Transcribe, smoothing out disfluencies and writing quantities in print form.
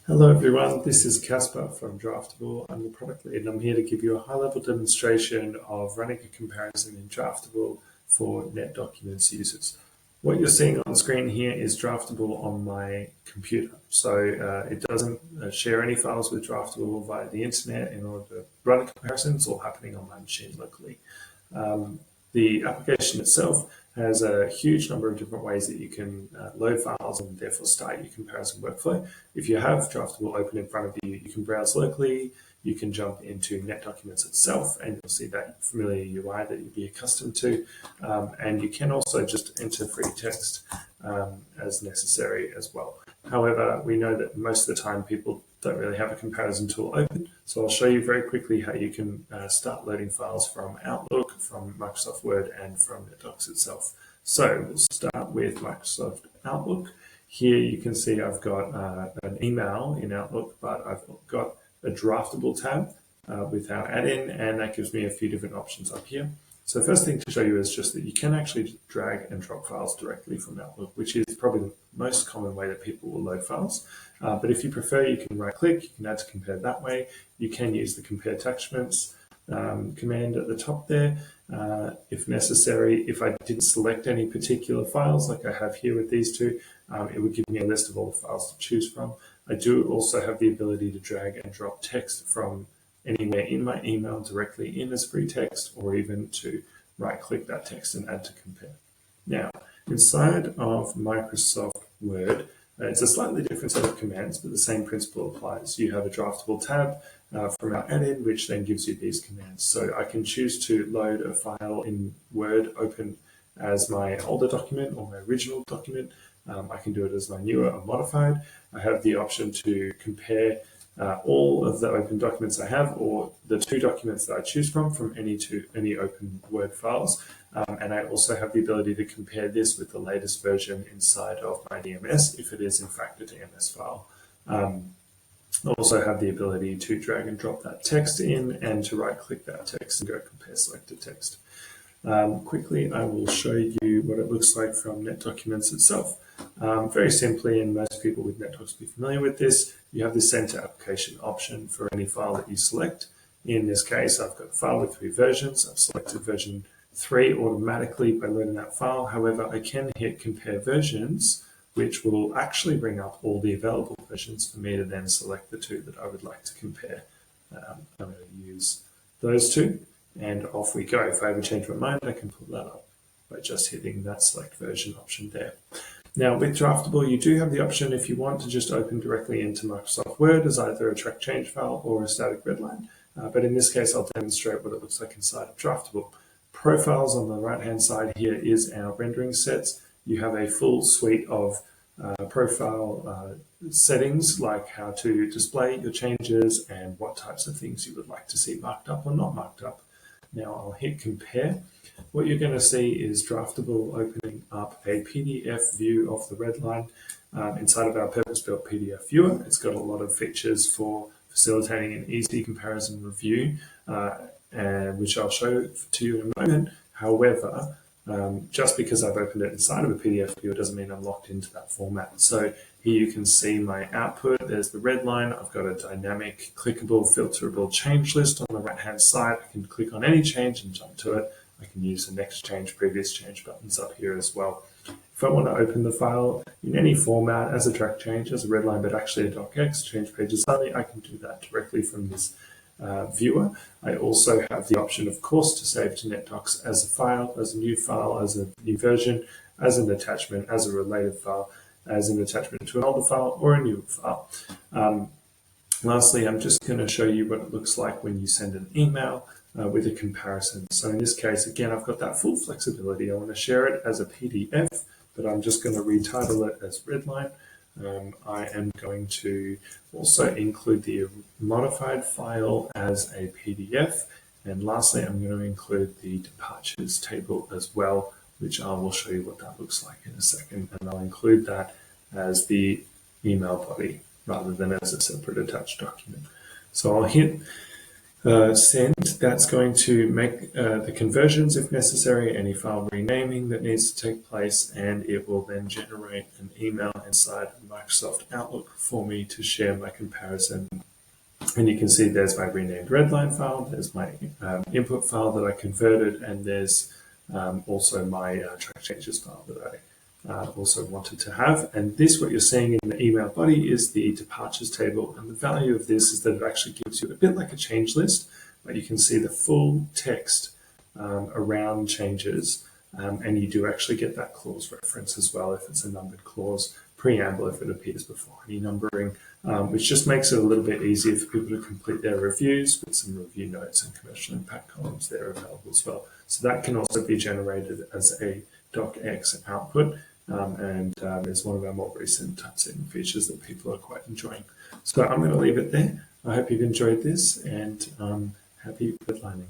Hello everyone, this is Casper from Draftable. I'm the product lead and I'm here to give you a high-level demonstration of running a comparison in Draftable for NetDocuments users. What you're seeing on screen here is Draftable on my computer. So it doesn't share any files with Draftable via the internet in order to run a comparison. It's all happening on my machine locally. The application itself has a huge number of different ways that you can load files and therefore start your comparison workflow. If you have Draftable open in front of you, you can browse locally, you can jump into NetDocuments itself, and you'll see that familiar UI that you'd be accustomed to. And you can also just enter free text as necessary as well. However, we know that most of the time people don't really have a comparison tool open. So I'll show you very quickly how you can start loading files from Outlook, from Microsoft Word, and from NetDocs itself. So we'll start with Microsoft Outlook. Here you can see I've got an email in Outlook, but I've got a Draftable tab with our add-in, and that gives me a few different options up here. So the first thing to show you is just that you can actually drag and drop files directly from Outlook, which is probably the most common way that people will load files. But if you prefer, you can right-click, you can add to compare that way. You can use the compare attachments command at the top there. If necessary, if I didn't select any particular files like I have here with these two, it would give me a list of all the files to choose from. I do also have the ability to drag and drop text from anywhere in my email directly in as free text, or even to right-click that text and add to compare. Now, inside of Microsoft Word, it's a slightly different set of commands, but the same principle applies. You have a Draftable tab from our add-in, which then gives you these commands. So I can choose to load a file in Word open as my older document or my original document. I can do it as my newer or modified. I have the option to compare all of the open documents I have, or the two documents that I choose from any open Word files. And I also have the ability to compare this with the latest version inside of my DMS, if it is in fact a DMS file. I also have the ability to drag and drop that text in, and to right-click that text and go compare selected text. Quickly, I will show you what it looks like from NetDocuments itself. Very simply, and most people with NetDocs will be familiar with this, you have the Send to Application option for any file that you select. In this case, I've got a file with 3 versions. I've selected version 3 automatically by loading that file. However, I can hit Compare Versions, which will actually bring up all the available versions for me to then select the 2 that I would like to compare. I'm going to use those 2. And off we go. If I ever change my mind, I can pull that up by just hitting that select version option there. Now with Draftable, you do have the option, if you want, to just open directly into Microsoft Word as either a track change file or a static redline. But in this case, I'll demonstrate what it looks like inside of Draftable. Profiles on the right-hand side here is our rendering sets. You have a full suite of profile settings, like how to display your changes and what types of things you would like to see marked up or not marked up. Now I'll hit compare. What you're going to see is Draftable opening up a PDF view of the redline inside of our purpose-built PDF viewer. It's got a lot of features for facilitating an easy comparison review, which I'll show to you in a moment. However, just because I've opened it inside of a PDF viewer doesn't mean I'm locked into that format. So here you can see my output. There's the red line. I've got a dynamic, clickable, filterable change list on the right-hand side. I can click on any change and jump to it. I can use the next change, previous change buttons up here as well. If I want to open the file in any format, as a track change, as a red line, but actually a docx, change pages only, I can do that directly from this viewer. I also have the option, of course, to save to NetDocs as a file, as a new version, as an attachment, as a related file, as an attachment to an older file or a newer file. Lastly, I'm just going to show you what it looks like when you send an email with a comparison. So in this case, again, I've got that full flexibility. I want to share it as a PDF, but I'm just going to retitle it as redline. I am going to also include the modified file as a PDF. And lastly, I'm going to include the departures table as well, which I will show you what that looks like in a second. And I'll include that as the email body rather than as a separate attached document. So I'll hit send, that's going to make the conversions if necessary, any file renaming that needs to take place, and it will then generate an email inside Microsoft Outlook for me to share my comparison. And you can see there's my renamed redline file, there's my input file that I converted, and there's also my track changes file that I also wanted to have. And this, what you're seeing in the email body, is the departures table. And the value of this is that it actually gives you a bit like a change list, but you can see the full text around changes. And you do actually get that clause reference as well if it's a numbered clause, preamble if it appears before any numbering, which just makes it a little bit easier for people to complete their reviews with some review notes and commercial impact columns there available as well. So that can also be generated as a docx output, and is one of our more recent typesetting features that people are quite enjoying. So I'm going to leave it there. I hope you've enjoyed this, and happy redlining.